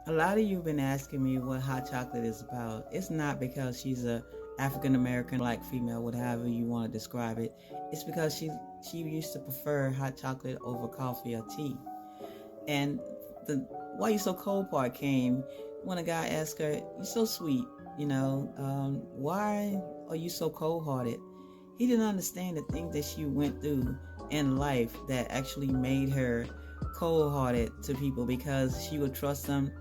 A lot of you have been asking me what hot chocolate is about. It's not because she's a African American, black female, whatever you want to describe it. It's because she used to prefer hot chocolate over coffee or tea. And the why you so cold part came when a guy asked her, "You're so sweet, why are you so cold hearted?" He didn't understand the things that she went through in life that actually made her cold hearted to people, because she would trust them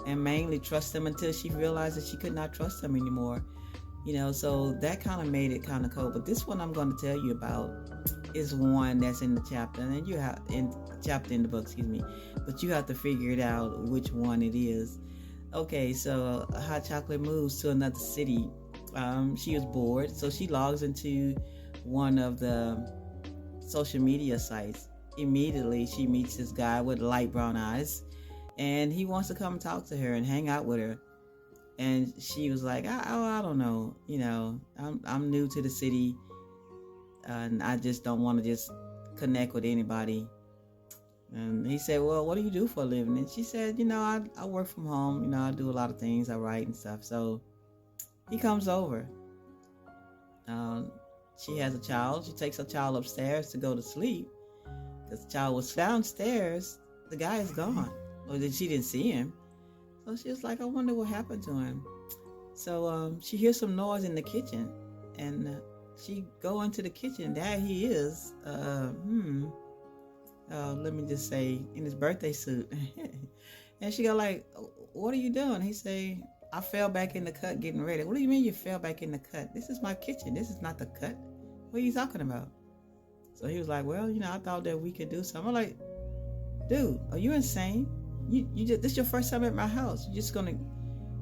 and mainly trust them until she realized that she could not trust them anymore. So that kind of made it kind of cold. But this one I'm going to tell you about is one that's in the chapter, and you have in the book, excuse me. But you have to figure it out which one it is. Okay, so Hot Chocolate moves to another city. She was bored, so she logs into one of the social media sites. Immediately, she meets this guy with light brown eyes, and he wants to come talk to her and hang out with her. And she was like, I don't know, I'm new to the city, and I just don't want to just connect with anybody. And he said, well, what do you do for a living? And she said, I work from home, I do a lot of things, I write and stuff. So he comes over. She has a child. She takes her child upstairs to go to sleep, because the child was downstairs. The guy is gone, or she didn't see him. So she was like, I wonder what happened to him. So she hears some noise in the kitchen, and she go into the kitchen. There he is. Let me just say, in his birthday suit. And she go like, what are you doing? He say, I fell back in the cut getting ready. What do you mean you fell back in the cut? This is my kitchen. This is not the cut. What are you talking about? So he was like, well, I thought that we could do something. I'm like, dude, are you insane? You just, this is your first time at my house. You're just gonna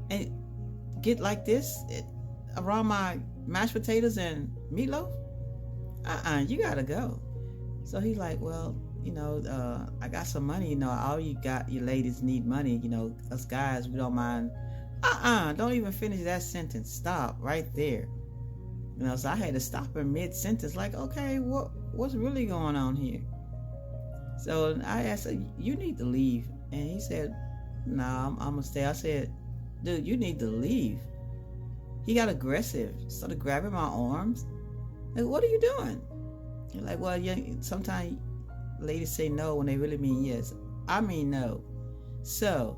and get like this around my mashed potatoes and meatloaf? You gotta go. So he's like, well, I got some money. All you ladies need money. Us guys, we don't mind. Don't even finish that sentence. Stop right there. So I had to stop in mid-sentence, like, okay, what's really going on here? So I asked her, you need to leave. And he said, nah, I'm going to stay. I said, dude, you need to leave. He got aggressive, started grabbing my arms. Like, what are you doing? You're like, well, yeah, sometimes ladies say no when they really mean yes. I mean no. So,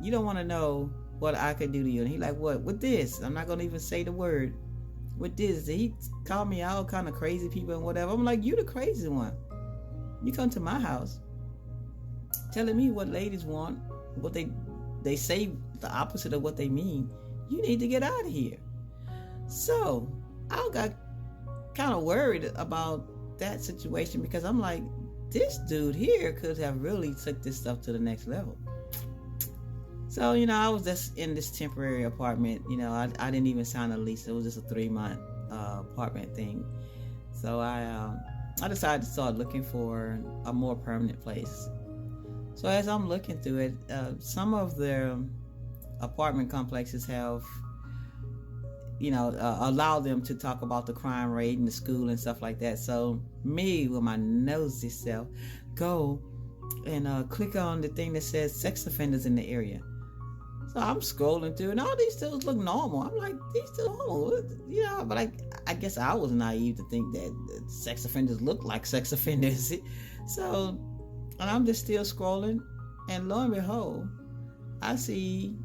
you don't want to know what I could do to you. And he like, what? With this? I'm not going to even say the word. With this. He called me all kind of crazy people and whatever. I'm like, you the crazy one. You come to my house telling me what ladies want, what they say the opposite of what they mean. You need to get out of here. So I got kind of worried about that situation, because I'm like, this dude here could have really took this stuff to the next level. So, I was just in this temporary apartment. I didn't even sign a lease. It was just a 3-month apartment thing. So I decided to start looking for a more permanent place. So as I'm looking through it, some of the apartment complexes have, allowed them to talk about the crime rate in the school and stuff like that. So me, with my nosy self, go and click on the thing that says sex offenders in the area. So I'm scrolling through, and all these still look normal. I'm like, these still normal, but I guess I was naive to think that sex offenders look like sex offenders. So, and I'm just still scrolling, and lo and behold, I see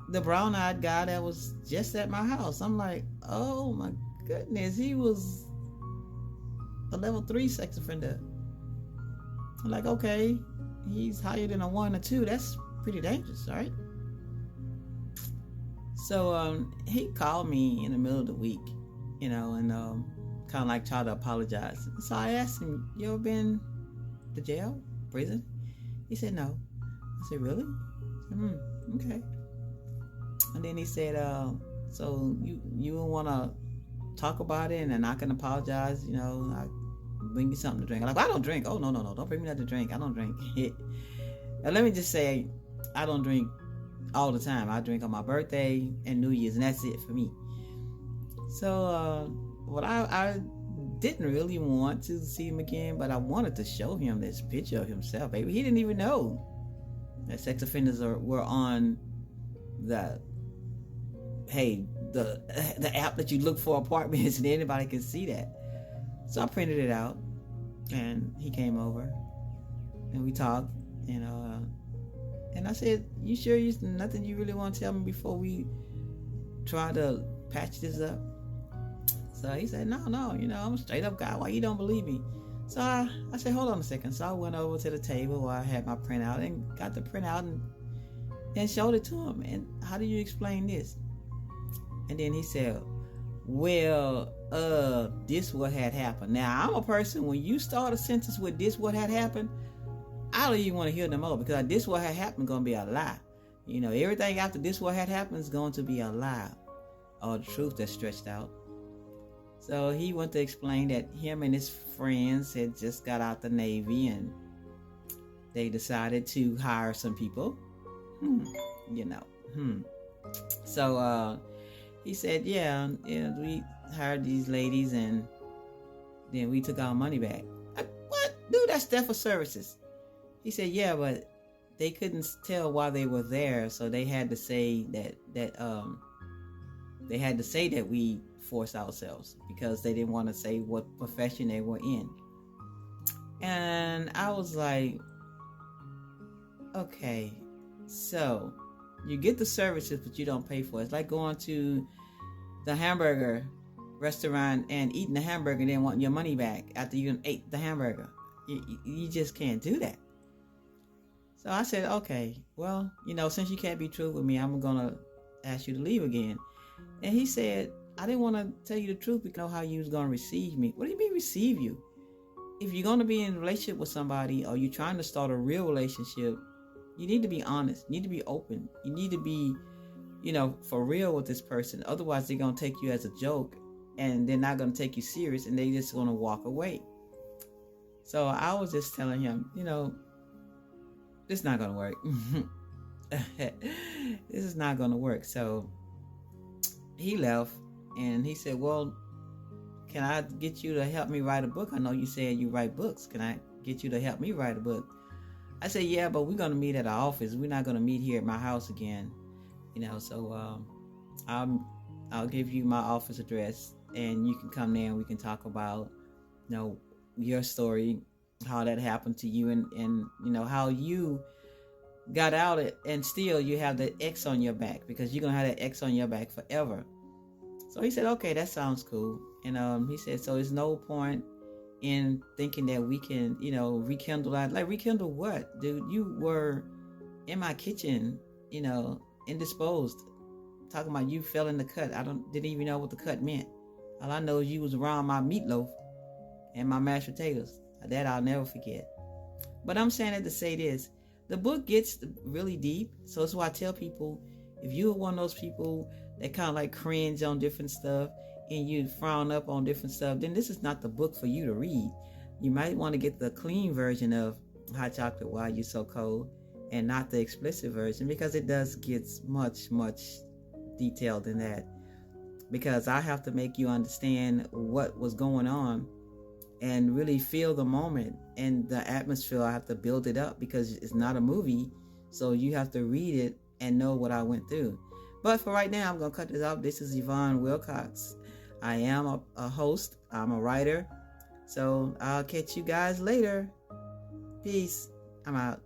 the brown-eyed guy that was just at my house. I'm like, oh my goodness, he was a level 3 sex offender. I'm like, okay, he's higher than a 1 or 2. That's pretty dangerous, right? So he called me in the middle of the week, and kind of like tried to apologize. So I asked him, you ever been to jail, prison? He said no. I said, really? I said, okay. And then he said, so you want to talk about it, and I can apologize, I bring you something to drink. I'm like, I don't drink. Oh, no, don't bring me nothing to drink. I don't drink. Now, let me just say, I don't drink all the time. I drink on my birthday and New Year's, and that's it for me. So, what I didn't really want to see him again, but I wanted to show him this picture of himself, baby. He didn't even know. that sex offenders were on the the app that you look for apartments, and anybody can see that. So I printed it out, and he came over, and we talked, and I said, "You sure there's nothing you really want to tell me before we try to patch this up?" So he said, no, I'm a straight up guy. Why you don't believe me? So I said, hold on a second. So I went over to the table where I had my printout and got the printout and showed it to him. And how do you explain this? And then he said, well, this what had happened. Now, I'm a person, when you start a sentence with this what had happened, I don't even want to hear them over, because this what had happened is going to be a lie. Everything after this what had happened is going to be a lie, or the truth that's stretched out. So he went to explain that him and his friends had just got out the Navy, and they decided to hire some people. So he said, we hired these ladies, and then we took our money back. What? Dude, that's theft for services. He said, yeah, but they couldn't tell why they were there, so they had to say that we forced ourselves, because they didn't want to say what profession they were in. And I was like, okay, so you get the services, but you don't pay for it. It's like going to the hamburger restaurant and eating the hamburger and then wanting your money back after you ate the hamburger. You just can't do that. So I said, okay, well, since you can't be true with me, I'm going to ask you to leave again. And he said, I didn't want to tell you the truth because I know how you was going to receive me. What do you mean receive you? If you're going to be in a relationship with somebody, or you're trying to start a real relationship, you need to be honest. You need to be open. You need to be, for real with this person. Otherwise, they're going to take you as a joke, and they're not going to take you serious, and they're just going to walk away. So I was just telling him, this is not going to work. This is not going to work. So he left, and he said, well, can I get you to help me write a book? I know you said you write books. Can I get you to help me write a book? I said, yeah, but we're going to meet at our office. We're not going to meet here at my house again. So I'll give you my office address, and you can come there and we can talk about, your story, how that happened to you, and how you got out it, and still you have the X on your back, because you're going to have that X on your back forever. So he said, okay, that sounds cool. And he said, so there's no point in thinking that we can, rekindle that. Like, rekindle what, dude? You were in my kitchen, indisposed, talking about you fell in the cut. Didn't even know what the cut meant. All I know is you was around my meatloaf and my mashed potatoes. That I'll never forget. But I'm saying that to say this. The book gets really deep. So that's why I tell people, if you're one of those people that kind of like cringe on different stuff, and you frown up on different stuff, then this is not the book for you to read. You might want to get the clean version of Hot Chocolate Why You So Cold, and not the explicit version, because it does get much, much detailed in that. Because I have to make you understand what was going on and really feel the moment and the atmosphere. I have to build it up, because it's not a movie, so you have to read it and know what I went through. But for right now, I'm going to cut this off. This is Yvonne Wilcox. I am a host. I'm a writer. So I'll catch you guys later. Peace. I'm out.